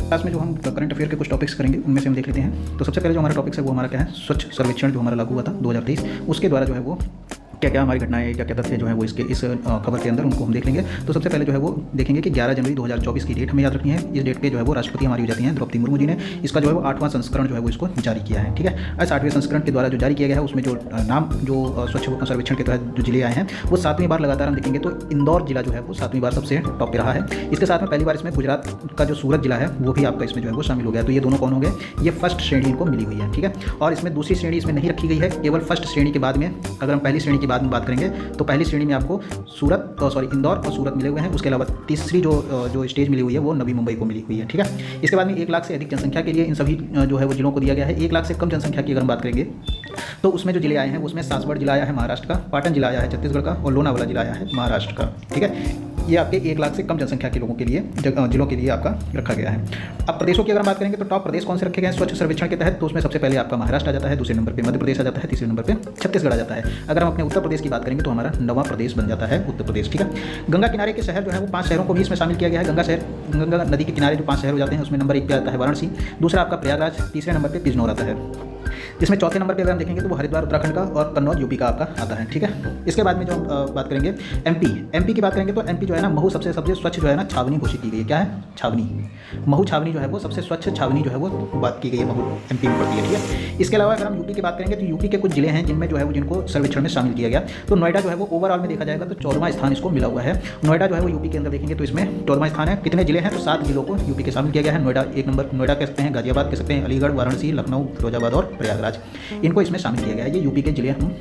Class में जो हम करंट अफेयर के कुछ टॉपिक्स करेंगे उनमें से हम देख लेते हैं। तो सबसे पहले जो हमारा टॉपिक्स है वो हमारा क्या है, स्वच्छ सर्वेक्षण जो हमारा लागू हुआ था 2023, उसके द्वारा जो है वो क्या क्या हमारी घटनाएं, क्या क्या तथ्य जो है वो इसके इस खबर के अंदर उनको हम देख लेंगे। तो सबसे पहले जो है वो देखेंगे कि 11 जनवरी 2024 की डेट हमें याद रखनी है। इस डेट पे जो है वो राष्ट्रपति हमारी हो जाती हैं द्रौपदी मुर्मू जी ने। इसका जो है वो 8वां संस्करण जो है वो इसको जारी किया है। ठीक है, इस 8वें संस्करण के द्वारा जो जारी किया गया है उसमें जो नाम जो स्वच्छ सर्वेक्षण के तहत जो जिले आए हैं वो 7वीं बार लगातार हम देखेंगे तो इंदौर जिला जो है वो 7वीं बार सबसे टॉप पे रहा है। इसके साथ में पहली बार इसमें गुजरात का जो सूरत जिला है वो भी आपका इसमें जो है वो शामिल हो गया। तो ये दोनों कौन हो गए, ये फर्स्ट श्रेणी इनको मिली हुई है। ठीक है, और इसमें दूसरी श्रेणी इसमें नहीं रखी गई है, केवल फर्स्ट श्रेणी के बाद में अगर हम पहली श्रेणी की बाद में बात करेंगे तो पहली श्रेणी में आपको इंदौर और सूरत मिले हुए हैं। उसके अलावा तीसरी जो स्टेज मिली हुई है वो नवी मुंबई को मिली हुई है। ठीक है, इसके बाद में 1 लाख से अधिक जनसंख्या के लिए इन सभी जो है वो जिलों को दिया गया है। 1 लाख से कम जनसंख्या की अगर हम बात करेंगे तो उसमें जो जिले आए हैं उसमें सासवड़ जिला आया है महाराष्ट्र का, पाटन जिला आया है छत्तीसगढ़ का और लोनावाला जिला आया है महाराष्ट्र का। ठीक है, ये आपके 1 लाख से कम जनसंख्या के लोगों के लिए जिलों के लिए आपका रखा गया है। अब प्रदेशों की अगर हम बात करेंगे तो टॉप प्रदेश कौन से रखे गए हैं स्वच्छ सर्वेक्षण के तहत, तो उसमें सबसे पहले आपका महाराष्ट्र आ जाता है, दूसरे नंबर पे मध्य प्रदेश आ जाता है, तीसरे नंबर पे छत्तीसगढ़ आ जाता है। अगर हम अपने उत्तर प्रदेश की बात करेंगे तो हमारा 9वां प्रदेश बन जाता है उत्तर प्रदेश। ठीक है, गंगा किनारे के शहर जो है वो 5 शहरों को भी इसमें शामिल किया गया है। गंगा नदी के किनारे जो 5 शहर हो जाते हैं उसमें नंबर 1 पे आता है वाराणसी, दूसरा आपका प्रयागराज, तीसरे नंबर पर बिजनौर आता है। जिसमें चौथे नंबर पे अगर हम देखेंगे तो वो हरिद्वार उत्तराखंड का और कन्नौज यूपी का आपका आता है। ठीक है, इसके बाद में जो हम बात करेंगे एमपी की बात करेंगे तो एमपी जो है ना महू सबसे स्वच्छ जो है ना छावनी घोषित की गई है। क्या है, छावनी, महू छावनी जो है वो सबसे स्वच्छ छावनी जो है वो बात की गई है, महू एमपी में पड़ती है। ठीक है, इसके अलावा अगर हम यूपी की बात करेंगे तो यूपी के कुछ जिले हैं जिनमें जो है वो जिनको सर्वेक्षण में शामिल किया गया। तो नोएडा जो है वो ओवरऑल में देखा जाएगा तो 14वां स्थान इसको मिला हुआ है। नोएडा जो है वो यूपी के अंदर देखेंगे तो इसमें 14वां स्थान है। कितने जिले हैं तो 7 जिलों को यूपी के शामिल किया गया है। नोएडा 1 नंबर, नोएडा कह सकते हैं, गाजियाबाद कह सकते हैं, अलीगढ़, वाराणसी, लखनऊ, फिरोजाबाद और प्रयागराज, इनको इसमें शामिल किया गया है। ये यूपी के जिले हम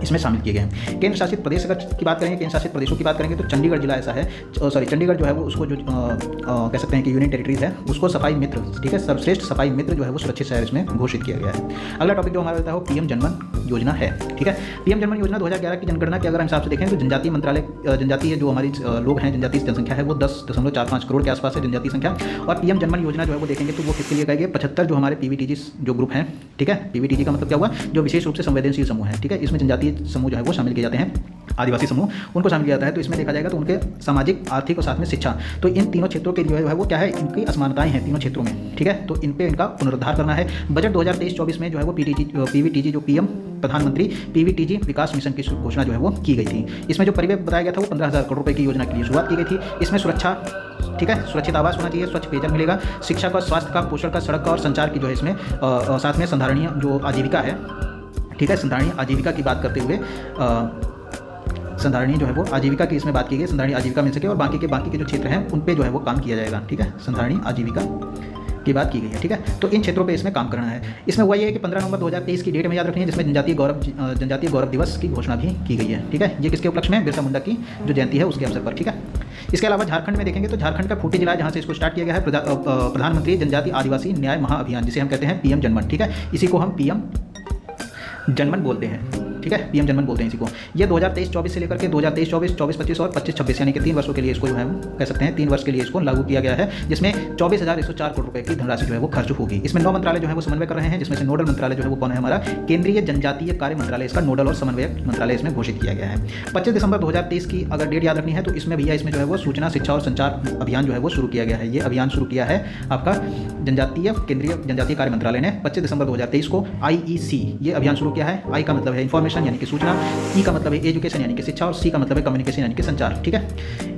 इसमें शामिल किए गए हैं। केंद्र शासित प्रदेश अगर की बात करेंगे, केंद्र शासित प्रदेशों की बात करेंगे तो चंडीगढ़ जिला ऐसा है, चंडीगढ़ जो है वो उसको जो कह सकते हैं कि यूनियन टेरिटरीज है उसको सफाई मित्र, ठीक है, सर्वश्रेष्ठ सफाई मित्र जो है वो सुरक्षित शहर इसमें घोषित किया गया है। अगला टॉपिक जो हमारा रहता है वो पीएम जनमन योजना है। ठीक है, पीएम जनमन योजना 2011 की जनगणना के अगर हम हिसाब से देखें तो जनजातीय मंत्रालय, जनजातीय जो हमारी लोग हैं, जनजातीय जनसंख्या है वो 10.45 करोड़ के आसपास है जनजातीय संख्या। और पीएम जनमन योजना जो है वो देखेंगे तो वो किसके लिए कहेंगे 75 जो हमारे पीवीटीजी जो ग्रुप हैं। ठीक है, पीवीटीजी का मतलब क्या हुआ, जो विशेष रूप से संवेदनशील समूह है। ठीक है, इसमें जनजातीय समूह जो है वो शामिल किए जाते हैं, आदिवासी समूह उनको शामिल किया जाता है। तो इसमें देखा जाएगा तो उनके सामाजिक, आर्थिक और साथ में शिक्षा, तो इन तीनों क्षेत्रों के जो है वो क्या है, इनकी असमानताएं हैं तीनों क्षेत्रों में। ठीक है, तो इन पे इनका पुनरुद्धार करना है। बजट 2023-24 में जो है वो पीवीटीजी जो पीएम प्रधानमंत्री पीवीटीजी विकास मिशन की घोषणा जो है वो की गई थी। इसमें जो परिव्यय बताया गया था वो 15,000 करोड़ रुपए की योजना के लिए शुरुआत की गई थी। इसमें सुरक्षा, ठीक है, सुरक्षित आवास होना चाहिए, स्वच्छ पेयजल मिलेगा, शिक्षा का, स्वास्थ्य का, पोषण का, सड़क का और संचार की जो है इसमें साथ में संधारणीय जो आजीविका है। ठीक है, संधारणीय आजीविका की बात करते हुए संधारणीय जो है वो आजीविका की इसमें बात की गई, संधारणीय आजीविका मिल सके और बाकी के जो क्षेत्र हैं उन पे जो है वो काम किया जाएगा। ठीक है, संधारणीय आजीविका की बात की गई है। ठीक है, तो इन क्षेत्रों पे इसमें काम करना है। इसमें हुआ ये है कि 15 नवंबर 2023 की डेट में याद रखनी है जिसमें जनजातीय गौरव दिवस की घोषणा भी की गई है। ठीक है, ये किसके उपलक्ष्य में, बिरसा मुंडा की जो जयंती है उसके अवसर पर। ठीक है, इसके अलावा झारखंड में देखेंगे तो झारखंड का खूंटी जिला है जहाँ से इसको स्टार्ट किया गया है प्रधानमंत्री जनजातीय आदिवासी न्याय महाअभियान, जिसे हम कहते हैं पीएम जनमन। ठीक है, इसी को हम पीएम जनमन बोलते हैं। ठीक है, पीएम जनमन बोलते हैं इसी को। ये 2023-24 से लेकर के 2023-24, 24-25 और 25-26 यानी कि 3 वर्षों के लिए इसको जो है हम कह सकते हैं 3 वर्ष के लिए इसको लागू किया गया है, जिसमें 24,104 करोड़ रुपए की धनराशि जो है वो खर्च होगी। इसमें 9 मंत्रालय जो है वो समन्वय कर रहे हैं, जिसमें से नोडल मंत्रालय जो है वो कौन है, हमारा केंद्रीय जनजातीय कार्य मंत्रालय, इसका नोडल और समन्वयक मंत्रालय इसमें घोषित किया गया है। 25 दिसंबर 2023 की अगर डेट याद रखनी है तो इसमें भैया इसमें जो है वो सूचना, शिक्षा और संचार अभियान जो है वो शुरू किया गया है। ये अभियान शुरू किया है आपका केंद्रीय जनजातीय कार्य मंत्रालय ने 25 दिसंबर 2023 को IEC ये अभियान शुरू किया है। आई का मतलब है इन्फॉर्मेशन यानी कि सूचना, ई का मतलब है एजुकेशन यानी कि शिक्षा और सी का मतलब है कम्युनिकेशन यानी कि संचार। ठीक है,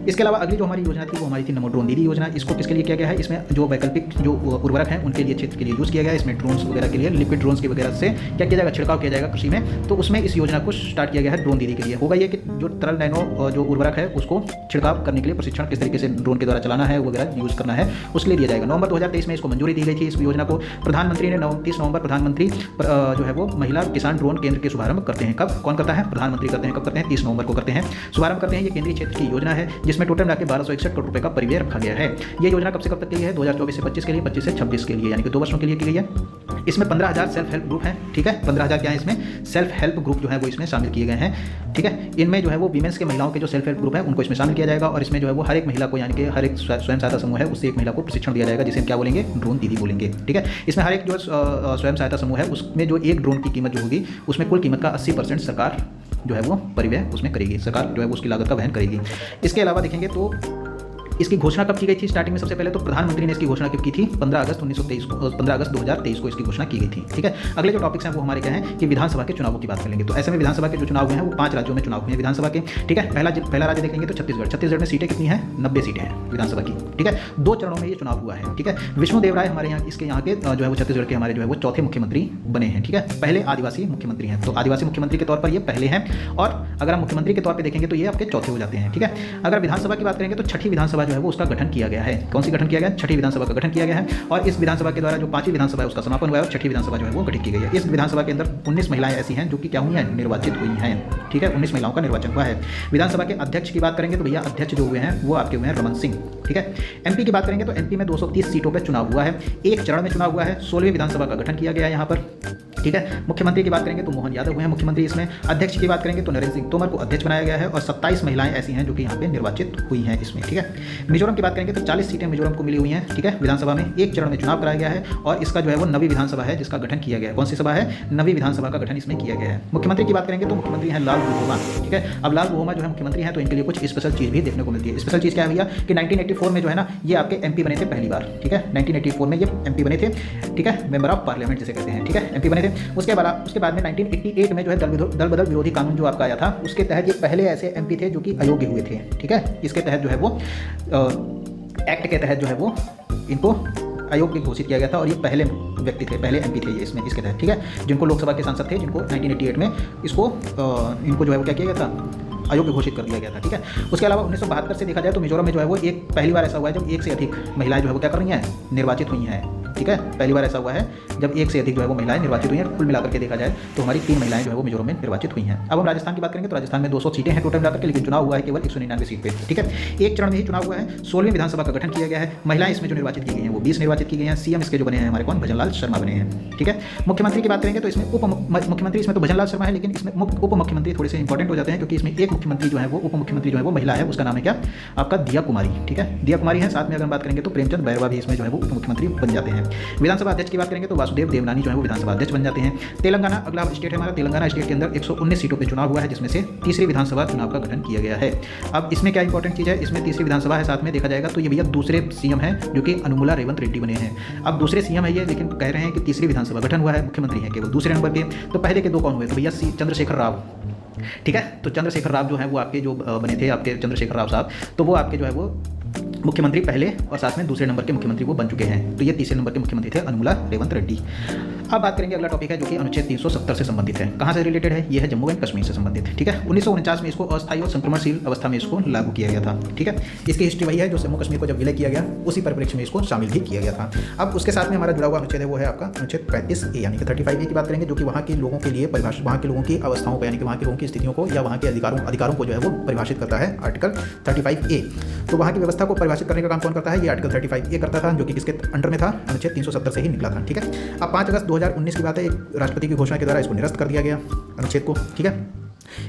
इसके अलावा अगली जो हमारी योजना थी वो हमारी थी नमो ड्रोन दीदी योजना। इसको किसके लिए किया गया है, इसमें जो वैकल्पिक जो उर्वरक हैं उनके लिए क्षेत्र के लिए यूज़ किया गया है। इसमें ड्रोन्स वगैरह के लिए, लिक्विड ड्रोन्स के वगैरह से क्या किया जाएगा, छिड़काव किया जाएगा कृषि में। तो उसमें इस योजना को स्टार्ट किया गया है ड्रोन दीदी के लिए। होगा ये कि जो तरल नैनो जो उर्वरक है उसको छिड़काव करने के लिए प्रशिक्षण किस तरीके से ड्रोन के द्वारा चलाना है वगैरह यूज़ करना है उसके लिए दिया जाएगा। नवंबर 2023 में इसको मंजूरी दी गई थी। इस योजना को प्रधानमंत्री ने 30 नवंबर प्रधानमंत्री जो है वो महिला किसान ड्रोन केंद्र के शुभारंभ करते हैं। कब, कौन करता है, प्रधानमंत्री करते हैं। कब करते हैं, 30 नवंबर को करते हैं, शुभारंभ करते हैं। ये केंद्रीय क्षेत्र की योजना है जिसमें टोटल मिलाकर 1261 करोड़ रुपए का परिव्यय रखा गया है। ये योजना कब से कब तक के लिए है, 2024 से 25 के लिए, 25 से 26 के लिए, यानी कि 2 वर्षों के लिए की गई है। इसमें 15,000 सेल्फ हेल्प ग्रुप हैं। ठीक है, 15,000 क्या है, इसमें सेल्फ हेल्प ग्रुप जो है वो इसमें शामिल किए गए हैं। ठीक है, इनमें जो है वो वीमेंस के महिलाओं के जो सेल्फ हेल्प ग्रुप है उनको इसमें शामिल किया जाएगा। और इसमें जो है वो हर एक महिला को, यानी कि हर एक स्वयं सहायता समूह है उससे एक महिला को प्रशिक्षण दिया जाएगा, जिसे हम क्या बोलेंगे, ड्रोन दीदी बोलेंगे। ठीक है, इसमें हर एक जो स्वयं सहायता समूह है उसमें जो एक ड्रोन की कीमत जो होगी उसमें कुल कीमत का 80% सरकार जो है वो परिव्यय उसमें करेगी, सरकार जो है वो उसकी लागत का वहन करेगी। इसके अलावा देखेंगे तो इसकी घोषणा कब की गई थी स्टार्टिंग में? सबसे पहले तो प्रधानमंत्री ने इसकी घोषणा कब की थी? 15 अगस्त 1923 को, 15 अगस्त 2023 को इसकी घोषणा की गई थी। ठीक है, अगले जो टॉपिक्स हैं वो हमारे क्या हैं कि विधानसभा के चुनावों की बात करेंगे। तो ऐसे में विधानसभा के जो चुनाव हुए हैं वो 5 राज्यों में चुनाव हुए हैं विधानसभा के। ठीक है, पहला राज्य देखेंगे तो छत्तीसगढ़। छत्तीसगढ़ में सीटें कितनी हैं? 90 सीटें हैं विधानसभा की। ठीक है, 2 चरणों में ये चुनाव हुआ है। ठीक है, विष्णुदेव राय हमारे यहाँ इसके यहाँ के जो है वो छत्तीसगढ़ के हमारे जो है वो चौथे मुख्यमंत्री बने हैं। ठीक है, पहले आदिवासी मुख्यमंत्री हैं, तो आदिवासी मुख्यमंत्री के तौर पर ये पहले हैं, और अगर हम मुख्यमंत्री के तौर पर देखेंगे तो ये आपके चौथे हो जाते हैं। ठीक है, अगर विधानसभा की बात करेंगे तो छठी विधानसभा जो है वो उसका गठन किया गया है। कौन सी गठन किया गया? छठी विधानसभा का गठन किया गया है, और इस विधानसभा के द्वारा जो 5वीं विधानसभा है उसका समापन हुआ है और छठी विधानसभा जो है वो गठित की गई है। इस विधानसभा के अंदर 19 महिलाएं ऐसी हैं जो कि क्या हुई हैं? निर्वाचित हुई हैं। ठीक है, 19 महिलाओं का निर्वाचन हुआ है। विधानसभा के अध्यक्ष की बात करेंगे तो भैया अध्यक्ष जो हुए हैं वो आपके हुए हैं रमन सिंह। ठीक है, एमपी की बात करेंगे तो एमपी में 230 सीटों पर चुनाव हुआ है, एक चरण में चुनाव हुआ है। 16वीं विधानसभा का गठन किया गया है यहाँ पर। ठीक है, मुख्यमंत्री की बात करेंगे तो मोहन यादव हुए हैं मुख्यमंत्री इसमें। अध्यक्ष की बात करेंगे तो नरेंद्र सिंह तोमर को अध्यक्ष बनाया गया है, और 27 महिलाएं ऐसी हैं जो कि यहाँ पे निर्वाचित हुई हैं इसमें। ठीक है, मिजोरम की बात करेंगे तो 40 सीटें मिजोरम को मिली हुई हैं। ठीक है, विधानसभा में एक चरण में चुनाव कराया गया है, और इसका जो है वो 9वीं विधानसभा है जिसका गठन किया गया है। कौन सी सभा है? 9वीं विधानसभा का गठन इसमें किया गया है। मुख्यमंत्री की बात करेंगे तो मुख्यमंत्री हैं लाल बुढ़ोमा। ठीक है, अब लाल बुढ़ोमा जो है मुख्यमंत्री हैं तो इनके लिए कुछ स्पेशल चीज़ भी देखने को मिलती है। स्पेशल चीज़ क्या है भैया कि 1984 में जो है ना ये आपके एमपी बने थे पहली बार। ठीक है, 1984 में ये एमपी बने थे। ठीक है, मेंबर ऑफ पार्लियामेंट जिसे कहते हैं। ठीक है, एमपी बने थे। उसके बाद में 1988 में जो है दल बदल विरोधी कानून जो आपका आया था उसके तहत ये पहले ऐसे एमपी थे जो कि अयोग्य हुए थे। ठीक है, इसके तहत जो है वो एक्ट के तहत जो है वो इनको अयोग्य घोषित किया गया था, और ये पहले व्यक्ति थे, पहले एमपी थे ये इसमें इसके तहत। ठीक है, जिनको लोकसभा के सांसद थे, जिनको 1988 में इनको जो है वो क्या किया गया था? अयोग्य घोषित कर दिया गया था। ठीक है, उसके अलावा 1972 से देखा जाए तो मिजोरम में जो है वो एक पहली बार ऐसा हुआ है जब एक से अधिक महिलाएं जो है वो क्या कर रही हैं? निर्वाचित हुई हैं। ठीक है, पहली बार ऐसा हुआ है जब एक से अधिक जो है वो महिलाएं निर्वाचित हुई हैं। कुल मिलाकर के देखा जाए तो हमारी 3 महिलाएं जो है वो मिजोरम में निर्वाचित हुई हैं। अब हम राजस्थान की बात करेंगे तो राजस्थान में 200 सीटें हैं टोटल मिलाकर के, लेकिन चुनाव हुआ है केवल 199 सीट पे। ठीक है, एक चरण में ही चुनाव हुआ है। 16वीं विधानसभा का गठन किया गया है। महिलाएं इसमें जो निर्वाचित की गई हैं वो 20 निर्वाचित की गई हैं। सीएम इसके जो बने हैं हमारे कौन? भजनलाल शर्मा बने हैं। ठीक है, मुख्यमंत्री की बात करेंगे तो इसमें उप मुख्यमंत्री इसमें तो भजनलाल शर्मा है, लेकिन इसमें उप मुख्यमंत्री थोड़े से इंपॉर्टेंट हो जाते हैं, क्योंकि इसमें एक मुख्यमंत्री जो है वो उप मुख्यमंत्री जो है वो महिला है, उसका नाम है क्या? आपका दिया कुमारी। ठीक है, दिया कुमारी है। साथ में अगर बात करेंगे तो प्रेमचंद बैरवा भी इसमें जो है वो उप मुख्यमंत्री बन जाते हैं। विधानसभा अध्यक्ष की बात करेंगे तो वासुदेव देवनानी जो है वो विधानसभा अध्यक्ष बन जाते हैं। तेलंगाना अगला स्टेट है हमारा। तेलंगाना स्टेट के अंदर 119 सीटों पे चुनाव हुआ है, जिसमें से तीसरी विधानसभा चुनाव का गठन किया गया है। अब इसमें क्या इंपॉर्टेंट चीज़ है? इसमें तीसरी विधानसभा है, साथ में देखा जाएगा तो ये भैया दूसरे सीएम हैं जो कि अनुमुला रेवंत रेड्डी बने हैं। अब दूसरे सीएम है ये, लेकिन कह रहे हैं कि तीसरी विधानसभा गठन हुआ है, मुख्यमंत्री है केवल दूसरे नंबर के। तो पहले के 2 कौन हुए? तो भैया चंद्रशेखर राव। ठीक है, तो चंद्रशेखर राव जो है वो आपके जो बने थे आपके चंद्रशेखर राव साहब, तो वो आपके जो है वो मुख्यमंत्री पहले और साथ में दूसरे नंबर के मुख्यमंत्री वो बन चुके हैं। तो ये तीसरे नंबर के मुख्यमंत्री थे अनुमुला रेवंत रेड्डी। अब बात करेंगे, अगला टॉपिक है जो कि अनुच्छेद 370 से संबंधित है। कहाँ से रिलेटेड है? ये है जम्मू एंड कश्मीर से संबंधित। ठीक है, 1949 में इसको अस्थायी और संक्रमणशील अवस्था में इसको लागू किया गया था। ठीक है, इसकी हिस्ट्री वही है जो जम्मू कश्मीर को जब विलय किया गया उसी परिप्रेक्ष्य में इसको शामिल भी किया गया था। अब उसके साथ में हमारा जुड़ा हुआ अनुच्छेद है वो है आपका अनुच्छेद 35A यानी कि 35A की बात करेंगे, जो कि वहाँ के लोगों के लिए परिभाषित, वहाँ के लोगों की अवस्थाओं को यानी कि वहाँ के लोगों की स्थितियों को या वहाँ के अधिकारों को जो है वो परिभाषित करता है आर्टिकल 35A। तो वहाँ की व्यवस्था को परिभाषित करने का काम कौन करता है? ये आर्टिकल 35A करता था, जो कि किसके अंडर में था? अनुच्छेद 370 से ही निकला था। ठीक है, अब 5 अगस्त 2019 की बात है, राष्ट्रपति की घोषणा के द्वारा इसको निरस्त कर दिया गया अनुच्छेद को। ठीक है,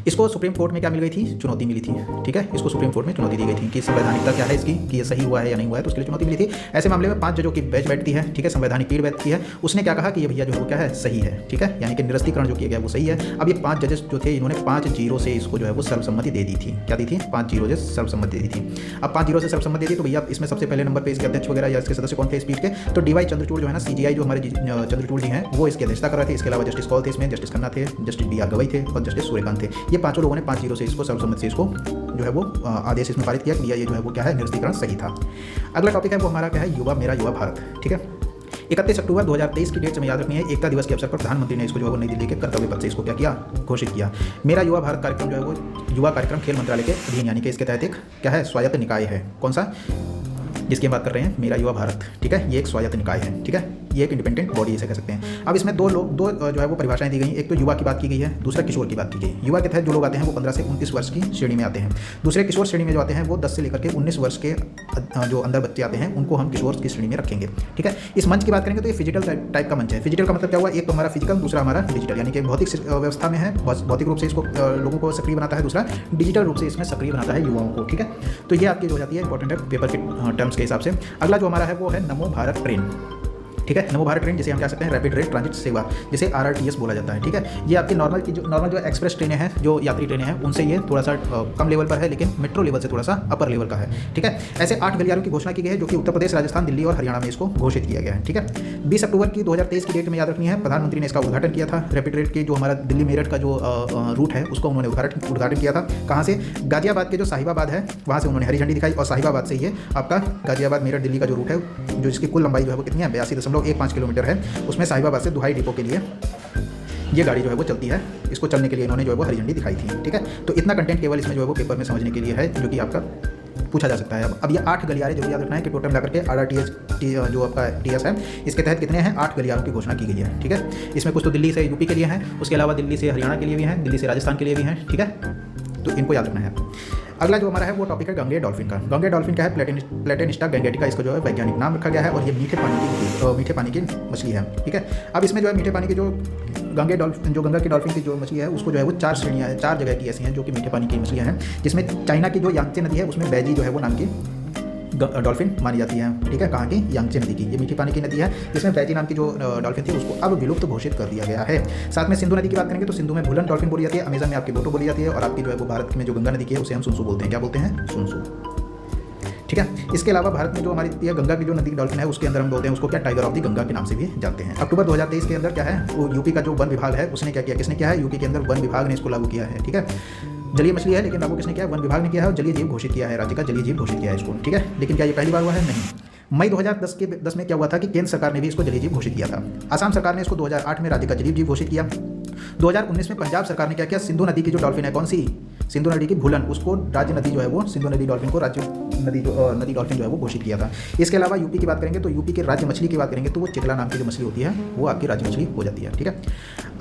इसको सुप्रीम कोर्ट में क्या मिल गई थी? चुनौती मिली थी। ठीक है, इसको सुप्रीम कोर्ट में चुनौती दी गई थी कि संवैधानिकता क्या है इसकी, कि ये सही हुआ है या नहीं हुआ है, तो उसके लिए चुनौती मिली थी। ऐसे मामले में 5 जजों की बेंच बैठती है। ठीक है, संवैधानिक पीठ बैठती है। उसने क्या कहा कि ये भैया जो है वो क्या है? सही है। ठीक है, यानी कि निरस्तीकरण जो किया गया वो सही है। अब ये 5 जजेस जो थे इन्होंने 5-0 से इसको जो है वो सर्वसम्मति दे दी थी। क्या दी थी? 5-0 से सर्वसम्मति दे दी थी। अब 5-0 से सर्वसम्मति दे दी तो भैया इसमें सबसे पहले नंबर पर इसके अध्यक्ष वगैरह या इसके सदस्य कौन थे इस पीठ के? तो DY चंद्रचूड़ जो है ना, CJI जो हमारे चंद्रचूड़ जी हैं वो इसकी अध्यक्षता कर रहे थे। इसके अलावा जस्टिस कौल थे इसमें, जस्टिस खन्ना थे, जस्टिस BR गवई थे और जस्टिस सूर्यकांत थे। ये 5 लोगों ने 5-0 से इसको सर्वसम्मति से इसको जो है वो आदेश इसमें पारित किया कि ये जो है वो क्या है? निरस्तीकरण सही था। अगला टॉपिक है वो हमारा क्या है? युवा मेरा युवा भारत। ठीक है, 31 अक्टूबर 2023 की डेट से याद रखनी है। एकता दिवस के अवसर पर प्रधानमंत्री ने इसको जो है वो नई दिल्ली के कर्तव्य पथ से इसको क्या किया? घोषित किया। मेरा युवा भारत कार्यक्रम जो है वो युवा कार्यक्रम खेल मंत्रालय के अधीन यानी कि इसके तहत एक क्या है? स्वायत्त निकाय है। कौन सा? जिसकी हम बात कर रहे हैं मेरा युवा भारत। ठीक है, ये एक स्वायत्त निकाय है। ठीक है, ये एक इंडिपेंडेंट बॉडी इसे कह सकते हैं। अब इसमें दो जो है वो परिभाषाएं दी गई। एक तो युवा की बात की गई है, दूसरा किशोर की बात की गई। युवा के तहत जो लोग आते हैं वो 15 से 29 वर्ष की श्रेणी में आते हैं। दूसरे किशोर श्रेणी में जो आते हैं वो 10 से लेकर के 19 वर्ष के जो अंदर बच्चे आते हैं उनको हम किशोर की श्रेणी में रखेंगे। ठीक है, इस मंच की बात करेंगे तो ये फिजिकल टाइप का मंच है। फिजिकल का मतलब क्या हुआ? एक तो हमारा फिजिकल, दूसरा हमारा डिजिटल, यानी कि भौतिक व्यवस्था में है, भौतिक रूप से इसको लोगों को सक्रिय बनाता है, दूसरा डिजिटल रूप से इसमें सक्रिय बनाता है युवाओं को। ठीक है, तो ये आपकी जो जाती है इंपॉर्टेंट है पेपर के टर्म्स के हिसाब से। अगला जो हमारा है वो है नमो भारत ट्रेन। ठीक है। नमो भारत ट्रेन जिसे हम कह सकते हैं रैपिड रेल ट्रांजिट सेवा, जिसे RRTS बोला जाता है। ठीक है, ये आपकी नॉर्मल जो एक्सप्रेस ट्रेनें हैं, जो यात्री ट्रेनें हैं, उनसे ये थोड़ा सा कम लेवल पर है, लेकिन मेट्रो लेवल से थोड़ा सा अपर लेवल का है। ठीक है, ऐसे 8 गलियारों की घोषणा की गई है, जो कि उत्तर प्रदेश, राजस्थान, दिल्ली और हरियाणा में इसको घोषित किया गया है। ठीक है, 20 अक्टूबर की 2023 की डेट में याद रखनी है, प्रधानमंत्री ने इसका उद्घाटन किया था। रैपिड रेल के जो हमारा दिल्ली मेरठ का जो रूट है, उसको उन्होंने उद्घाटन किया था। कहाँ से? गाजियाबाद के जो साहिबाबाद है, वहाँ से उन्होंने हरी झंडी दिखाई, और साहिबाबाद से ये आपका गाजियाबाद मेरठ दिल्ली का जो रूट है, जो जिसकी कुल लंबाई जो है वो कितनी है, 82.15 किलोमीटर है, उसमें साहिबाबाद से दुहाई डिपो के लिए ये गाड़ी जो है वो चलती है। इसको चलने के लिए इन्होंने जो है वो हरी झंडी दिखाई थी। ठीक है, तो इतना कंटेंट केवल इसमें जो है वो पेपर में समझने के लिए है, जो कि आपका पूछा जा सकता है। अब ये 8 गलियारे जो याद रखना है कि टोटल मिलाकर के RRTS जो आपका TS है, इसके तहत कितने हैं? 8 गलियारों की घोषणा की गई है। ठीक है, इसमें कुछ तो दिल्ली से यूपी के लिए हैं, उसके अलावा दिल्ली से हरियाणा के लिए भी हैं, दिल्ली से राजस्थान के लिए भी हैं। ठीक है, तो इनको याद रखना है। अगला जो हमारा है वो टॉपिक है गंगे डॉल्फिन का। गंगे डॉल्फिन क्या है? प्लेटेनिस्टा गैंगेटिका, इसका जो है वैज्ञानिक नाम रखा गया है, और ये मीठे पानी की मछली है। ठीक है, अब इसमें जो है मीठे पानी की जो गंगा की डॉल्फिन की जो मछली है, उसको जो है वो 4 श्रेणियाँ हैं, 4 जगह की ऐसी हैं जो कि मीठे पानी की मछलियाँ हैं, जिसमें चाइना की जो यांगत्से नदी है, उसमें बैजी जो है वो नाम की डॉल्फिन मानी जाती है। ठीक है, कहाँ की? यांगत्से नदी की। ये मीठी पानी की नदी है, जिसमें बैजी नाम की जो डॉल्फिन थी, उसको अब विलुप्त घोषित कर दिया गया है। साथ में सिंधु नदी की बात करेंगे तो सिंधु में भूलन डॉल्फिन बोली जाती है, अमेज़न में आपकी बोटो बोली जाती है, और आपकी जो है वो भारत में जो गंगा नदी की है, उसे हम सुनसु बोलते हैं। क्या बोलते हैं? सुनसु। ठीक है, इसके अलावा भारत में जो हमारी गंगा की जो नदी डॉल्फिन है, उसके अंदर हम बोलते हैं उसको क्या? टाइगर ऑफ द गंगा के नाम से भी जानते हैं। अक्टूबर 2023 के अंदर क्या है, वो यूपी का जो वन विभाग है, उसने क्या किया? किसने किया है? यूपी के अंदर वन विभाग ने इसको लागू किया है। ठीक है, जलीय मछली है, लेकिन लागू किसने किया है? वन विभाग ने किया है, और जलीय जीव घोषित किया है, राज्य का जलीय जीव घोषित किया है इसको। ठीक है, लेकिन क्या ये पहली बार हुआ है? नहीं। मई 2010 में क्या हुआ था कि केंद्र सरकार ने भी इसको जलीय जीव घोषित किया था। असम सरकार ने इसको 2008 में राज्य का जलीय जीव घोषित किया। 2019 में पंजाब सरकार ने क्या किया? सिंधु नदी की जो डॉल्फिन है, कौन सी? सिंधु नदी की भूलन, उसको राज्य नदी जो है वो सिंधु नदी डॉल्फिन को राज्य नदी डॉल्फिन जो है वो घोषित किया था। इसके अलावा यूपी की बात करेंगे तो यूपी के राज्य मछली की बात करेंगे तो वो चिकला नाम की जो मछली होती है, वो आपकी राज्य मछली हो जाती है। ठीक है,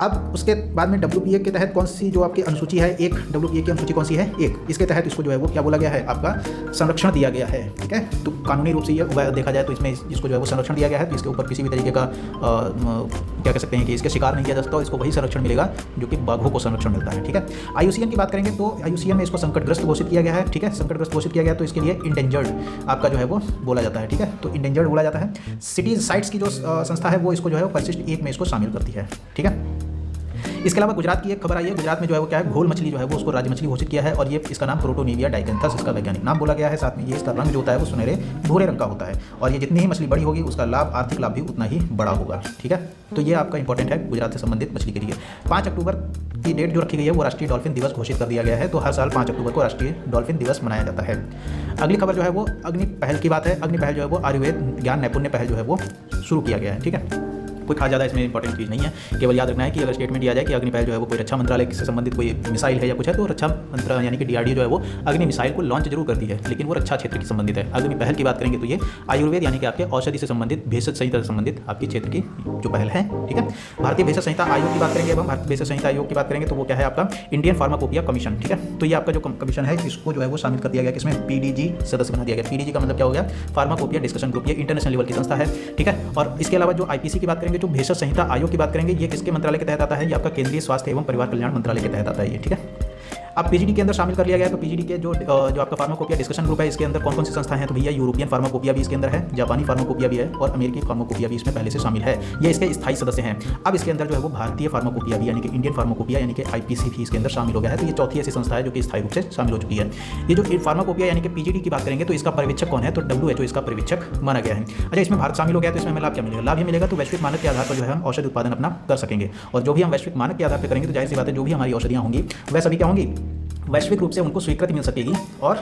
अब उसके बाद में WPA के तहत कौन सी जो आपकी अनुसूची है, एक WPA की अनुसूची कौन सी है? एक। इसके तहत इसको जो है वो क्या बोला गया है? आपका संरक्षण दिया गया है। ठीक है, तो कानूनी रूप से ये देखा जाए तो इसमें इसको जो है वो संरक्षण दिया गया है, तो इसके ऊपर किसी भी तरीके का क्या कह सकते हैं कि इसके शिकार नहीं किया जा सकता, इसको वही संरक्षण मिलेगा जो कि बाघों को संरक्षण मिलता है। ठीक है, IUCN की बात करेंगे तो IUCN में इसको संकटग्रस्त घोषित किया गया है। ठीक है, संकटग्रस्त घोषित किया गया, तो इसके लिए इंडेंजर्ड आपका जो है वो बोला जाता है। ठीक है, तो इंडेंजर्ड बोला जाता है। सिटीज साइट्स की जो संस्था है, वो इसको जो है परिशिष्ट 1 में इसको शामिल करती है। ठीक है, इसके अलावा गुजरात की एक खबर आई है। गुजरात में जो है वो क्या है? घोल मछली जो है वो उसको राज्य मछली घोषित किया है, और ये इसका नाम प्रोटोनिविया डाइकेंथस इसका वैज्ञानिक नाम बोला गया है। साथ में ये इसका रंग जो होता है वो सुनहरे भूरे रंग का होता है, और ये जितनी ही मछली बड़ी होगी उसका लाभ, आर्थिक लाभ भी उतना ही बड़ा होगा। ठीक है, तो ये आपका इंपॉर्टेंट है गुजरात से संबंधित मछली के लिए। 5 अक्टूबर की डेट जो रखी गई है वो राष्ट्रीय डॉल्फिन दिवस घोषित कर दिया गया है, तो हर साल 5 अक्टूबर को राष्ट्रीय डॉल्फिन दिवस मनाया जाता है। अगली खबर जो है वो अग्नि पहल की बात है। अग्नि पहल जो है वो आयुर्वेद ज्ञान नैपुण्य पहल जो है वो शुरू किया गया है। ठीक है, कोई खास ज़्यादा इसमें इंपॉर्टेंट चीज़ नहीं है, केवल याद रखना है कि अगर स्टेटमेंट दिया जाए कि अग्नि पहल जो है वो कोई रक्षा मंत्रालय से संबंधित कोई मिसाइल है या कुछ है, तो रक्षा मंत्रालय यानी कि DRDO जो है वो अग्नि मिसाइल को लॉन्च जरूर करती है, लेकिन वो रक्षा क्षेत्र की संबंधित है। अग्नि पहल की बात करेंगे तो ये आयुर्वेद यानी कि आपके औषधि से संबंधित, भेषज संहिता से संबंधित आपकी क्षेत्र की जो पहल है। ठीक है, भारतीय भेषज संहिता आयोग की बात करेंगे, अब हम भारतीय भेषज संहिता आयोग की बात करेंगे तो वो क्या है? आपका इंडियन फार्माकोपिया कमीशन। ठीक है, तो ये आपका जो कमीशन है, इसको जो है वो शामिल कर दिया गया, किसमें? PDG सदस्य बना दिया गया। PDG का मतलब क्या हो गया? Pharmacopoeia discussion group. ये इंटरनेशनल लेवल की संस्था है। ठीक है, और इसके अलावा जो IPC की बात करेंगे, जो भेषज संहिता आयोग की बात करेंगे, ये किसके मंत्रालय के तहत आता है? ये आपका केंद्रीय स्वास्थ्य एवं परिवार कल्याण मंत्रालय के तहत आता है ये। ठीक है, अब PGD के अंदर शामिल कर लिया गया है, तो PGD के जो आपका फार्माकोपिया डिस्कशन ग्रुप है, इसके अंदर कौन कौन सी संस्थाएं हैं? तो भैया यूरोपियन फार्माकोपिया भी इसके अंदर है, जापानी फार्माकोपिया भी है, और अमेरिकी फार्माकोपिया भी इसमें पहले से शामिल है। ये इसके स्थायी सदस्य हैं। अब इसके अंदर जो है वो भारतीय फार्माकोपिया भी यानी कि इंडियन फार्माकोपिया यानी कि IPC भी इसके अंदर शामिल हो गया है। तो ये चौथी ऐसी संस्था है जो कि स्थायी रूप से शामिल हो चुकी है। ये जो फार्माकोपिया यानी कि PGD की बात करेंगे तो इसका पर्यवेक्षक कौन है? तो WHO इसका पर्यवेक्षक माना गया है। अच्छा, इसमें भारत शामिल हो गया तो इसमें हमें लाभ क्या मिलेगा? लाभ ये मिलेगा तो वैश्विक मानक के आधार पर जो है हम औषधि उत्पादन अपना कर सकेंगे, और जो भी हम वैश्विक मानक के आधार पर करेंगे तो जाहिर सी बात है जो भी हमारी औषधियाँ होंगी वह सभी क्या होंगी? वैश्विक रूप से उनको स्वीकृति मिल सकेगी, और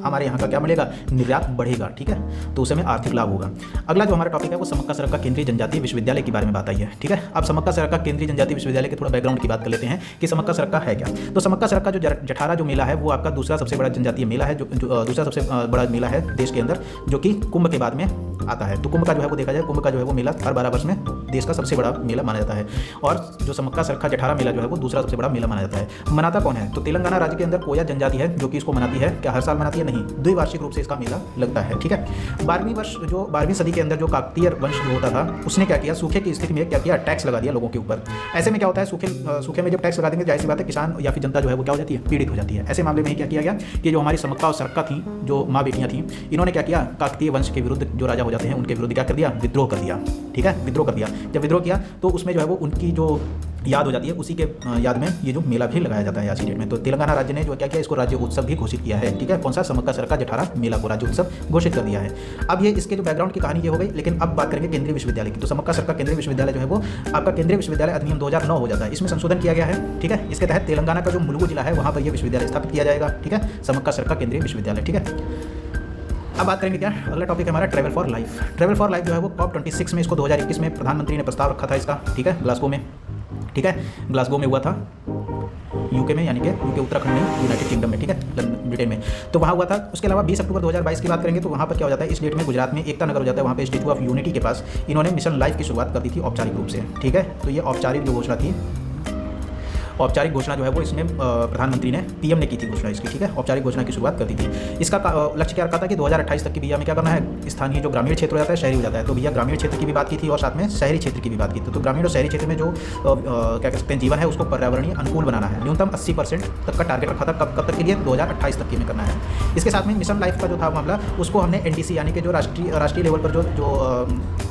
हमारे यहाँ का क्या मिलेगा? निर्यात बढ़ेगा। ठीक है, तो उससे हमें आर्थिक लाभ होगा। अगला जो हमारा टॉपिक है वो समक्का सरक्का केंद्रीय जनजातीय विश्वविद्यालय के बारे में बात आई है। ठीक है, अब समक्का सरक्का केंद्रीय जनजातीय विश्वविद्यालय के थोड़ा बैकग्राउंड की बात कर लेते हैं कि समक्का सरक्का है क्या। तो समक्का सरक्का जो जठारा जो मेला है वो आपका दूसरा सबसे बड़ा जनजातीय मेला है, जो दूसरा सबसे बड़ा मेला है देश के अंदर, जो कि कुंभ के बाद में आता है। तो कुंभ का जो है वो देखा जाए, कुंभ का जो है वो मेला हर 12 वर्ष में देश का सबसे बड़ा मेला माना जाता है, और जो समक्का सरक्का जठारा मेला जो है वो दूसरा सबसे बड़ा मेला माना जाता है। मनाता कौन है? तो तेलंगाना राज्य के अंदर कोया जनजाति है जो कि इसको मनाती है। क्या हर साल मनाती है? नहीं, द्विवार्षिक रूप से इसका मेला लगता है। ठीक है, 12वीं सदी के अंदर जो काकतीय वंश जो होता था उसने क्या किया? सूखे की स्थिति में क्या किया? टैक्स लगा दिया लोगों के ऊपर। ऐसे में क्या होता है? सूखे में जब टैक्स लगा देंगे, जाहिर सी बात है किसान या फिर जनता जो है वो क्या हो जाती है? पीड़ित हो जाती है। ऐसे मामले में क्या किया गया कि जो हमारी समक्का और सरक्का थी, जो माँ बेटियाँ थीं, इन्होंने क्या किया? काकतीय वंश के विरुद्ध जो राजा हो जाते हैं उनके विरुद्ध क्या कर दिया? विद्रोह कर दिया। ठीक है, विद्रोह कर दिया। जब विद्रोह किया तो उसमें जो है वो उनकी जो याद हो जाती है, उसी के याद में ये जो मेला भी लगाया जाता है आज की डेट में। तो तेलंगाना राज्य ने जो क्या किया, इसको राज्य उत्सव भी घोषित किया है, ठीक है। कौन सा, समक्का सरका जठारा मेला को राज्य उत्सव घोषित कर दिया है। अब ये इसके जो बैकग्राउंड की कहानी ये हो गई, लेकिन अब बात करेंगे केंद्रीय विश्वविद्यालय की। तो समक्का सरका केंद्रीय विश्वविद्यालय जो है वो आपका केंद्रीय विश्वविद्यालय अधिनियम 2009 हो जाता है, इसमें संशोधन किया गया है, ठीक है। इसके तहत तेलंगाना का जो मुलुगु जिला है वहाँ पर यह विश्वविद्यालय स्थापित किया जाएगा, ठीक है, समक्का सरका केंद्रीय विश्वविद्यालय, ठीक है। अब बात करेंगे क्या, अगला टॉपिक है हमारा travel for life. Travel for life जो है वो COP26 में, इसको 2021 में प्रधानमंत्री ने प्रस्ताव रखा था इसका, ठीक है, ग्लासगो में, ठीक है, ग्लासगो में हुआ था, यूके में, यानी कि यूके उत्तराखंड में, यूनाइटेड किंगडम में, ठीक है, ब्रिटेन में, तो वहाँ हुआ था। उसके अलावा 20 अक्टूबर 2022 की बात करेंगे तो वहाँ पर क्या हो जाता है, इस डेट में गुजरात में एकता नगर हो जाता है, वहाँ पे स्टैच्यू ऑफ यूनिटी के पास इन्होंने मिशन लाइफ की शुरुआत कर दी थी औपचारिक रूप से, ठीक है। तो ये औपचारिक जो घोषणा थी, औपचारिक घोषणा जो है वो इसमें प्रधानमंत्री ने, पीएम ने की थी घोषणा इसकी, ठीक है, औपचारिक घोषणा की शुरुआत कर दी थी। इसका लक्ष्य क्या रखा था कि 2028 तक की भैया में क्या करना है, स्थानीय जो ग्रामीण क्षेत्र हो जाता है शहरी हो जाता है, तो भैया ग्रामीण क्षेत्र की भी बात की थी और साथ में शहरी क्षेत्र की भी बात की थी। तो ग्रामीण और शहरी क्षेत्र में जो क्या कह सकते हैं जीवन है उसको पर्यावरणीय अनुकूल बनाना है, न्यूनतम 80% तक का टारगेट रखा था। कब तक के लिए, 2028 तक के में करना है। इसके साथ में मिशन लाइफ का जो था मामला, उसको हमने NDC यानी कि जो राष्ट्रीय लेवल पर जो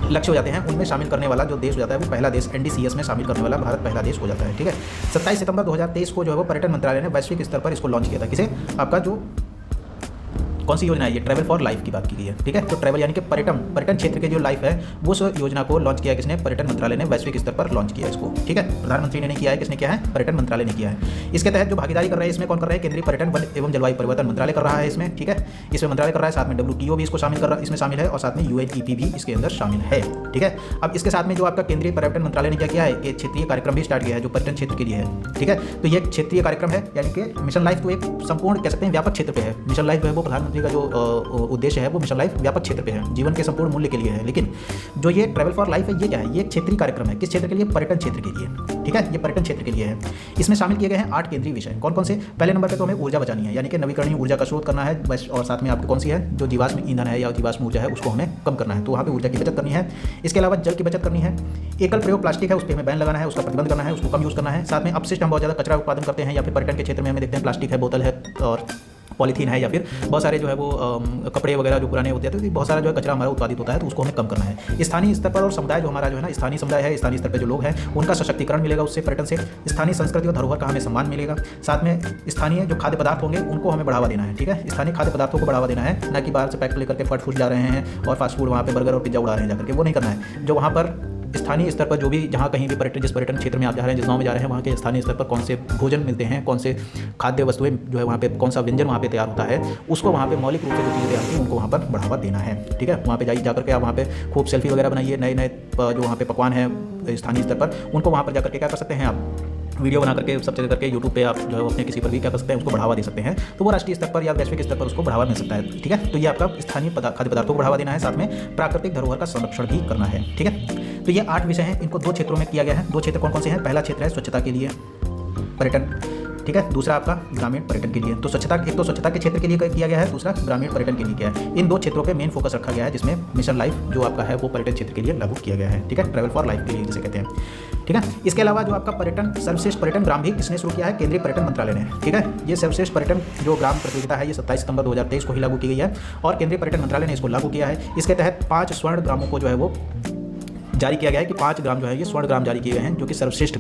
लक्ष्य हो जाते हैं उनमें शामिल करने वाला जो देश हो जाता है वो पहला देश, NDCS में शामिल करने वाला भारत पहला देश हो जाता है, ठीक है। 27 सितंबर 2023 को जो है वो पर्यटन मंत्रालय ने वैश्विक स्तर पर इसको लॉन्च किया था। किसे, आपका जो कौन सी योजना है, ये ट्रैवल फॉर लाइफ की बात की गई है, ठीक है। तो ट्रैवल यानी कि पर्यटन क्षेत्र के जो लाइफ है वो उस योजना को लॉन्च किया है किसने, पर्यटन मंत्रालय ने वैश्विक स्तर पर लॉन्च किया है इसको, ठीक है। प्रधानमंत्री ने नहीं किया है, किसने किया है, पर्यटन मंत्रालय ने किया है। इसके तहत जो भागीदारी कर रहे हैं इसमें कौन कर रहे हैं, केंद्रीय पर्यटन वन एवं जलवायु परिवर्तन मंत्रालय कर रहा है इसमें, ठीक है, इसमें मंत्रालय कर रहा है। साथ में WTO भी इसको शामिल कर रहा है, इसमें शामिल है, और साथ में UNEP भी इसके अंदर शामिल है, ठीक है। अब इसके साथ में जो आपका केंद्रीय पर्यटन मंत्रालय ने क्या किया है, एक क्षेत्रीय कार्यक्रम भी स्टार्ट किया है जो पर्यटन क्षेत्र के लिए है, ठीक है। तो ये क्षेत्रीय कार्यक्रम है, यानी कि मिशन लाइफ तो एक संपूर्ण कह सकते हैं व्यापक क्षेत्र पे है। मिशन लाइफ जो है वो प्रधानमंत्री का जो उद्देश्य है वो मिशन लाइफ व्यापक क्षेत्र पे है, जीवन के संपूर्ण मूल्य के लिए है। लेकिन जो ये ट्रैवल फॉर लाइफ है ये क्या है, ये एक क्षेत्रीय कार्यक्रम है। किस क्षेत्र के लिए, पर्यटन क्षेत्र के लिए, ठीक है, ये पर्यटन क्षेत्र के लिए है। इसमें शामिल किए गए हैं 8 केंद्रीय विषय। कौन कौन से, पहले नंबर पे तो हमें ऊर्जा बचानी है, यानी कि नवीकरणीय ऊर्जा का स्रोत करना है बस, और साथ में आपको कौन सी है, जो जीवाश्म ईंधन है या जीवाश्म ऊर्जा है उसको हमें कम करना है, तो वहाँ पे ऊर्जा की बचत करनी है। इसके अलावा जल की बचत करनी है। एकल प्रयोग प्लास्टिक है उस पर हमें बैन लगाना है, उसका प्रतिबंध करना है, उसको कम यूज़ करना है। साथ में अपशिष्ट, हम बहुत ज़्यादा कचरा उत्पादन करते हैं, या फिर पर्यटन के क्षेत्र में हमें देखते हैं प्लास्टिक है, बोतल है और पॉलीथीन है, या फिर बहुत सारे जो है वो कपड़े वगैरह जो पुराने होते हैं, तो बहुत सारा जो है कचरा हमारा उत्पादित होता है, तो उसको हमें कम करना है। स्थानीय स्तर पर और समुदाय जो हमारा जो है ना, स्थानीय समुदाय है, स्थानीय स्तर पर जो लोग हैं उनका सशक्तिकरण मिलेगा उससे, पर्यटन से। स्थानीय संस्कृति और धरोहर का हमें सम्मान मिलेगा। साथ में स्थानीय जो खाद्य पदार्थ होंगे उनको हमें बढ़ावा देना है, ठीक है, स्थानीय खाद्य पदार्थों को बढ़ावा देना है, ना कि बाहर से पैक लेकर के फट फूट जा रहे हैं और फास्ट फूड वहाँ पे बर्गर और पिज्जा उड़ा रहे हैं जाकर के, वो नहीं करना है। जो वहाँ पर स्थानीय स्तर पर जो भी, जहाँ कहीं भी पर्यटन, जिस पर्यटन क्षेत्र में आप जा रहे हैं, जिस गाँव में जा रहे हैं, वहाँ के स्थानीय स्तर पर कौन से भोजन मिलते हैं, कौन से खाद्य वस्तुएं जो है वहाँ पे, कौन सा व्यंजन वहाँ पे तैयार होता है, उसको वहाँ पे मौलिक रूप से जो चीज़ें तैयार होती हैं उनको वहाँ पर बढ़ावा देना है, ठीक है। वहाँ पे जाकर के आप वहाँ पे खूब सेल्फी वगैरह बनाइए, नए नए जो वहाँ पे पकवान हैं स्थानीय स्तर पर, उनको वहाँ पर जाकर के क्या कर सकते हैं आप, वीडियो बना करके सब जगह करके यूट्यूब पे आप जो है अपने किसी पर भी क्या कर सकते हैं, उसको बढ़ावा दे सकते हैं, तो वो राष्ट्रीय स्तर पर या वैश्विक स्तर पर उसको बढ़ावा मिल सकता है, ठीक है। तो ये आपका स्थानीय खाद्य पदार्थों को बढ़ावा देना है, साथ में प्राकृतिक धरोहर का संरक्षण भी करना है, ठीक है। तो ये 8 विषय हैं, इनको 2 क्षेत्रों में किया गया है। 2 क्षेत्र कौन कौन से हैं, पहला क्षेत्र है स्वच्छता के लिए पर्यटन, ठीक है, दूसरा आपका ग्रामीण पर्यटन के लिए। तो स्वच्छता, एक तो स्वच्छता के क्षेत्र के लिए किया गया है, दूसरा ग्रामीण पर्यटन के लिए किया है। इन 2 क्षेत्रों पे मेन फोकस रखा गया है, जिसमें मिशन लाइफ जो आपका है वो पर्यटन क्षेत्र के लिए लागू किया गया है, ठीक है, ट्रैवल फॉर लाइफ के लिए जिसे कहते हैं, ठीक है। इसके अलावा जो आपका पर्यटन, सर्वश्रेष्ठ पर्यटन ग्राम भी किसने शुरू किया है, केंद्रीय पर्यटन मंत्रालय ने, ठीक है। ये सर्वश्रेष्ठ पर्यटन जो ग्राम प्रतियोगिता है ये 27 सितंबर 2023 को ही लागू की गई है और केंद्रीय पर्यटन मंत्रालय ने इसको लागू किया है। इसके तहत 5 स्वर्ण ग्रामों को जो है वो जारी किया गया है कि 5 ग्राम जो है ये स्वर्ण ग्राम जारी किए गए हैं, जो कि सर्वश्रेष्ठ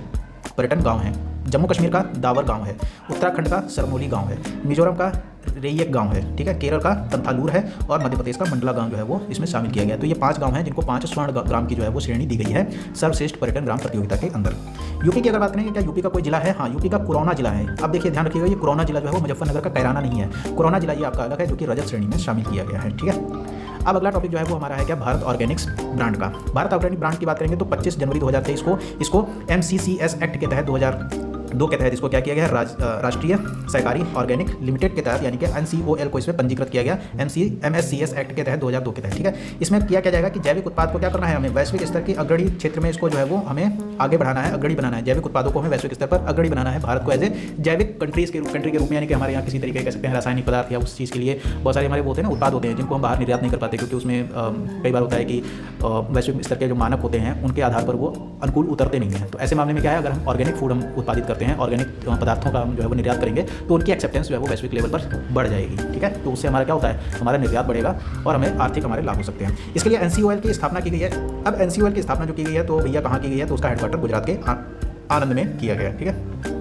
पर्यटन गांव हैं। जम्मू कश्मीर का दावर गांव है, उत्तराखंड का सरमोली गांव है, मिजोरम का रेयक गांव है, ठीक है, केरल का तंथालूर है और मध्य प्रदेश का मंडला गांव जो है वो इसमें शामिल किया गया। तो ये 5 गांव हैं जिनको 5 स्वर्ण ग्राम की जो है वो श्रेणी दी गई है सर्वश्रेष्ठ पर्यटन ग्राम प्रतियोगिता के अंदर। यूपी की अगर बात करें, क्या यूपी का कोई जिला है, हाँ, यूपी का कुरौना जिला है। अब देखिए ध्यान रखिएगा, ये कुरौना जिला जो है वो मुजफ्फरनगर का कैराना नहीं है, कुरौना जिला ये आपका अलग है जो कि रजत श्रेणी में शामिल किया गया है, ठीक है। अब अगला टॉपिक जो है वो हमारा है क्या, भारत ऑर्गेनिक्स ब्रांड का। भारत ऑर्गेनिक ब्रांड की बात करेंगे तो 25 जनवरी 2023 को इसको MCCS एक्ट के तहत 2002 के तहत इसको क्या किया गया है, राष्ट्रीय सहकारी ऑर्गेनिक लिमिटेड के तहत, यानी कि NCOL को इसमें पंजीकृत किया गया, MSCS एक्ट के तहत 2002 के तहत, ठीक है। इसमें किया क्या जाएगा कि जैविक उत्पाद को क्या करना है, हमें वैश्विक स्तर की अग्रणी क्षेत्र में इसको जो है वो हमें आगे बढ़ाना है, अग्रणी बनाना है। जैविक उत्पादों को हमें वैश्विक स्तर पर अग्रणी बनाना है, भारत को एज ए जैविक कंट्री के रूप में, यानी कि हमारे यहाँ किसी तरीके कह सकते हैं रासायनिक पदार्थ या उस चीज़ के लिए बहुत सारे हमारे होते हैं ना उत्पाद होते हैं जिनको हम बाहर निर्यात नहीं कर पाते, क्योंकि उसमें कई बार होता है कि वैश्विक स्तर के जो मानक होते हैं उनके आधार पर वो अनुकूल उतरते नहीं हैं। तो ऐसे मामले में क्या है, अगर हम ऑर्गेनिक फूड हम उत्पादित करते सकते हैं, ऑर्गेनिक पदार्थों का जो है वो निर्यात करेंगे तो उनकी एक्सेप्टेंस जो है वो वैश्विक लेवल पर बढ़ जाएगी। ठीक है, तो उससे हमारा क्या होता है, हमारा निर्यात बढ़ेगा और हमें आर्थिक हमारे लाभ हो सकते हैं। इसके लिए NCOL की स्थापना की गई है। अब NCOL की स्थापना जो की गई है तो भैया कहाँ की गई है, तो उसका हेडक्वार्टर गुजरात के आनंद में किया गया है। ठीक है,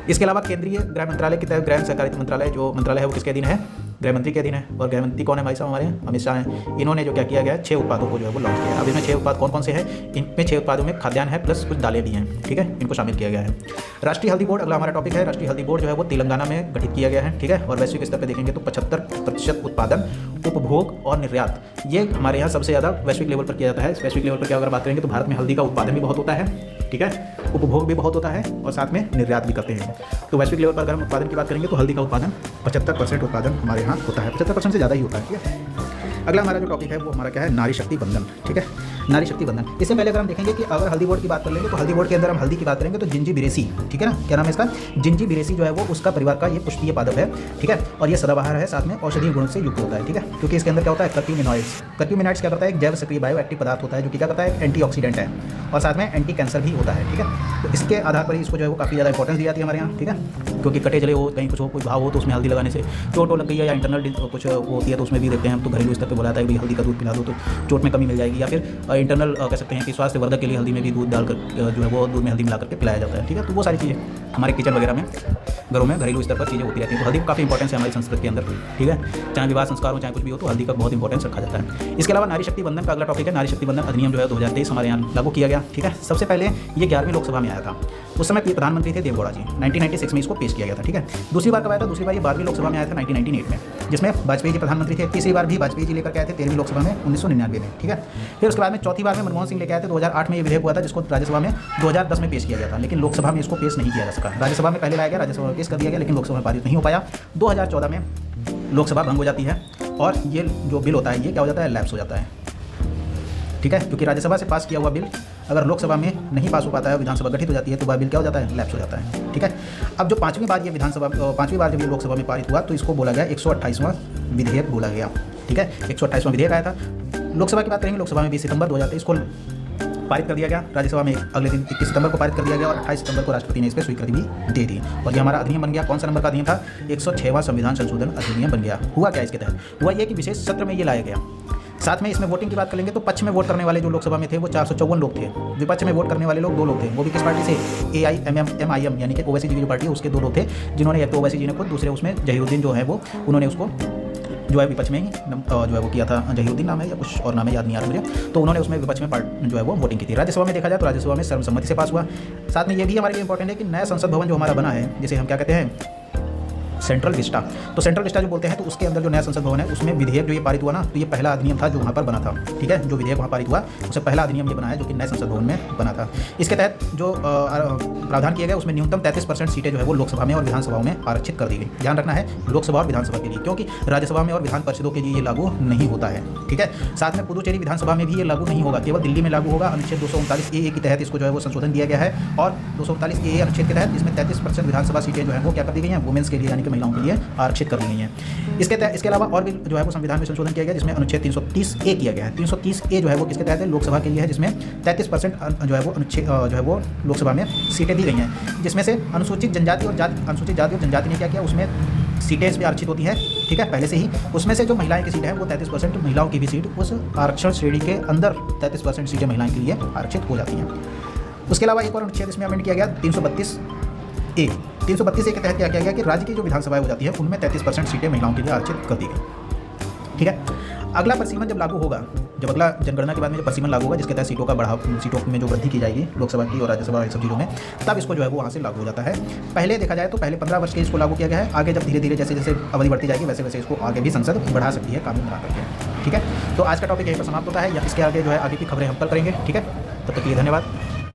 इसके अलावा केंद्रीय गृह मंत्रालय के तहत गृह सहकारिता मंत्रालय जो मंत्रालय है वो किसके अधीन है, गृह मंत्री के अधीन है। और गृह मंत्री कौन है भाई साहब, हमारे अमित शाह हैं। इन्होंने जो क्या किया गया है, 6 उत्पादों को जो है वो लॉन्च किया है। अब इसमें 6 उत्पाद कौन कौन से हैं, इनमें 6 उत्पादों में खाद्यान्न है प्लस कुछ दालें भी हैं। ठीक है, इनको शामिल किया गया है। राष्ट्रीय हल्दी बोर्ड अगला हमारा टॉपिक है। राष्ट्रीय हल्दी बोर्ड जो है वो तेलंगाना में गठित किया गया है। ठीक है, और वैश्विक स्तर पर देखेंगे तो 75% उत्पादन, उपभोग और निर्यात ये हमारे यहाँ सबसे ज़्यादा वैश्विक लेवल पर किया जाता है। वैश्विक लेवल पर क्या अगर बात करेंगे तो भारत में हल्दी का उत्पादन भी बहुत होता है। ठीक है, उपभोग भी बहुत होता है और साथ में निर्यात भी करते हैं। तो वैश्विक लेवल पर अगर हम उत्पादन की बात करेंगे तो हल्दी का उत्पादन 75% उत्पादन हमारे यहाँ होता है, 75% से ज़्यादा ही होता है। ठीक है, अगला हमारा जो टॉपिक है वो हमारा क्या है, नारी शक्ति बंधन। ठीक है, नारी शक्ति बंधन। इससे पहले अगर हम देखेंगे कि अगर हल्दी बोर्ड की बात कर लेंगे तो हल्दी बोर्ड के अंदर हम हल्दी की बात करेंगे तो जिंजीबिरेसी, ठीक है ना, क्या नाम है इसका, जिंजीबिरेसी जो है वो उसका परिवार का ये पुष्पीय पादप है। ठीक है, और ये सदाबहार है, साथ में औषधीय गुणों से युक्त होता है। ठीक है, क्योंकि इसके अंदर क्या होता है, कर्क्यूमिनॉइड्स। कर्क्यूमिनॉइड्स क्या करता है, एक जैव सक्रिय बायो एक्टिव पदार्थ होता है जो कि क्या करता है, एंटीऑक्सीडेंट है और साथ में एंटी कैंसर भी होता है। ठीक है, तो इसके आधार पर ही इसको जो है वो काफ़ी ज़्यादा इंपॉर्टेंस दी जाती है हमारे यहाँ। ठीक है, क्योंकि कटे जले हो, कहीं कुछ हो, कोई घाव हो तो उसमें हल्दी लगाने से चोट लग गई है या इंटरनल कुछ होती है तो उसमें भी देखते हैं हम, तो घरेलू स्तर पर बोला जाता है कि हल्दी का दूध पिला दो तो चोट में कमी मिल जाएगी। या फिर इंटरनल कह सकते हैं कि स्वास्थ्य वर्धक के लिए हल्दी में भी दूध डालकर जो है वो दूध में हल्दी मिला करके पिलाया जाता है। ठीक है, तो वो सारी चीज़ें हमारे किचन वगैरह में, घरों में घरेलू स्तर पर चीज़ें होती रहती हैं। तो हल्दी काफ़ी इंपॉर्टेंस है हमारी संस्कृति के अंदर। ठीक है, चाहे विवाह संस्कार हो चाहे कुछ भी हो तो हल्दी का बहुत इंपॉर्टेंस रखा जाता है। इसके अलावा नारी शक्ति बंधन का अगला टॉपिक है, नारी शक्ति बंधन अधिनियम जो है 2023 हमारे यहाँ लागू किया गया। ठीक है, सबसे पहले ये 11वीं लोकसभा में आया था। उस समय प्रधानमंत्री थे देवगौड़ा जी, 1996 में इसको पेश किया गया था। ठीक है, दूसरी बार कब आया था, दूसरी बार ये 12वीं लोकसभा में आया था 1998 में, जिसमें वाजपेयी जी प्रधानमंत्री थे। तीसरी बार भी वाजपेयी जी लेकर के आए थे 13वीं लोकसभा में 1999 में। ठीक है, फिर उसके बाद में चौथी बार में मनमोहन सिंह लेकर आए थे। 2008 में ये विधेयक हुआ था जिसको राज्यसभा में 2010 में पेश किया गया था, लेकिन लोकसभा में इसको पेश नहीं किया जा सका। राज्यसभा में पहले लाया गया, राज्यसभा में पेश कर दिया गया, लेकिन लोकसभा में पारित नहीं हो पाया। 2014 में लोकसभा भंग हो जाती है और ये जो बिल होता है ये क्या हो जाता है, लैप्स हो जाता है। ठीक है, क्योंकि राज्यसभा से पास किया हुआ बिल अगर लोकसभा में नहीं पास हो पाता है, विधानसभा गठित हो जाती है तो वह बिल क्या हो जाता है, लैप्स हो जाता है। ठीक है, अब जो पांचवी बार जब ये लोकसभा में पारित हुआ तो इसको बोला गया 128वां विधेयक बोला गया। ठीक है, 128वां विधेयक आया था। लोकसभा की बात करेंगे, लोकसभा में 20 सितंबर 2023 को पारित कर दिया गया, राज्यसभा में अगले दिन 21 सितंबर को पारित कर दिया गया और 28 सितंबर को राष्ट्रपति ने इस पर स्वीकृति भी दे दी और ये हमारा अधिनियम बन गया। कौन सा नंबर का अधिनियम था, 106वां संविधान संशोधन अधिनियम बन गया। हुआ क्या इसके तहत, हुआ ये कि विशेष सत्र में ये लाया गया। साथ में इसमें वोटिंग की बात कर लेंगे तो पक्ष में वोट करने वाले जो लोकसभा में थे वो 454 लोग थे, विपक्ष में वोट करने वाले लोग 2 लोग थे। वो भी किस पार्टी से, AIMM यानी कि ओवैसी जी की जो पार्टी है उसके 2 लोग थे, जिन्होंने एक तो ओवैसी जी ने खुद, दूसरे उसमें जहीरुद्दीन जो है वो उन्होंने उसको जो है विपक्ष में ही जो है वो किया था। जहीरुद्दीन नाम है या कुछ और नाम है, याद नहीं आ रहा मुझे। तो उन्होंने उसमें विपक्ष में जो है वो वोटिंग की थी। राज्यसभा में देखा जाए तो राज्यसभा में सर्वसम्मति से पास हुआ। साथ में ये भी हमारे लिए इंपॉर्टेंट है कि नया संसद भवन जो हमारा बना है, जिसे हम क्या कहते हैं, सेंट्रल विस्टा। तो सेंट्रल विस्टा जो बोलते हैं, तो उसके अंदर जो नया संसद भवन है उसमें विधेयक जो ये पारित हुआ ना, तो ये पहला अधिनियम था जो वहाँ पर बना था। ठीक है, जो विधेयक वहाँ पारित हुआ उससे पहला अधिनियम ये बना है जो कि नए संसद भवन में बना था। इसके तहत जो प्रावधान किया गया उसमें न्यूनतम 33% सीटें जो है वो लोकसभा में और विधानसभाओं में आरक्षित कर दी गई। ध्यान रखना है लोकसभा और विधानसभा के लिए, क्योंकि राज्यसभा में और विधान परिषदों के लिए ये लागू नहीं होता है। ठीक है, साथ में पुदुचेरी विधानसभा में भी ये लागू नहीं होगा, केवल दिल्ली में लागू होगा। अनुच्छेद 239A के तहत इसको जो है वो संशोधन दिया गया है और 239A अनुच्छेद के तहत इसमें 33% विधानसभा सीटें जो है वो क्या कर दी गई हैं, वुमेन्स के लिए यानी कि महिलाओं के लिए आरक्षित कर दी गई हैं। इसके अलावा और भी जो है वो संविधान में संशोधन किया गया जिसमें अनुच्छेद 330A किया गया है। 330A जो है वो किसके तहत है, लोकसभा के लिए है, जिसमें 33% जो है वो अनुच्छेद जो है वो लोकसभा में सीटें दी गई हैं, जिसमें से अनुसूचित जाति और जनजाति ने क्या किया, उसमें सीटें इसमें आरक्षित होती है। ठीक है, पहले से ही उसमें से जो महिलाएं की सीट है वो 33% महिलाओं की भी सीट उस आरक्षण श्रेणी के अंदर 33% सीटें महिलाएं के लिए आरक्षित हो जाती हैं। उसके अलावा एक और अनुच्छेद इसमें अमेंड किया गया 332A के तहत क्या किया गया कि राज्य की जो विधानसभाएं हो जाती है उनमें 33% सीटें महिलाओं के लिए आरक्षित कर दी गई। ठीक है, अगला परिसीमन जब लागू होगा, जब अगला जनगणना के बाद में जब परिसीमन लागू होगा जिसके तहत सीटों में जो वृद्धि की जाएगी लोकसभा की और राज्यसभा सब चीज़ों में, तब इसको जो है वो वहाँ से लागू हो जाता है। पहले देखा जाए तो पहले 15 वर्ष के इसको लागू किया गया है। आगे जब धीरे धीरे जैसे जैसे अवधि बढ़ती जाएगी वैसे वैसे इसको आगे भी संसद बढ़ा सकती है कानून बना करके। ठीक है, तो आज का टॉपिक यहीं पर समाप्त होता है, या इसके आगे जो है आगे की खबरें हम पर करेंगे। ठीक है, तब तक के लिए धन्यवाद।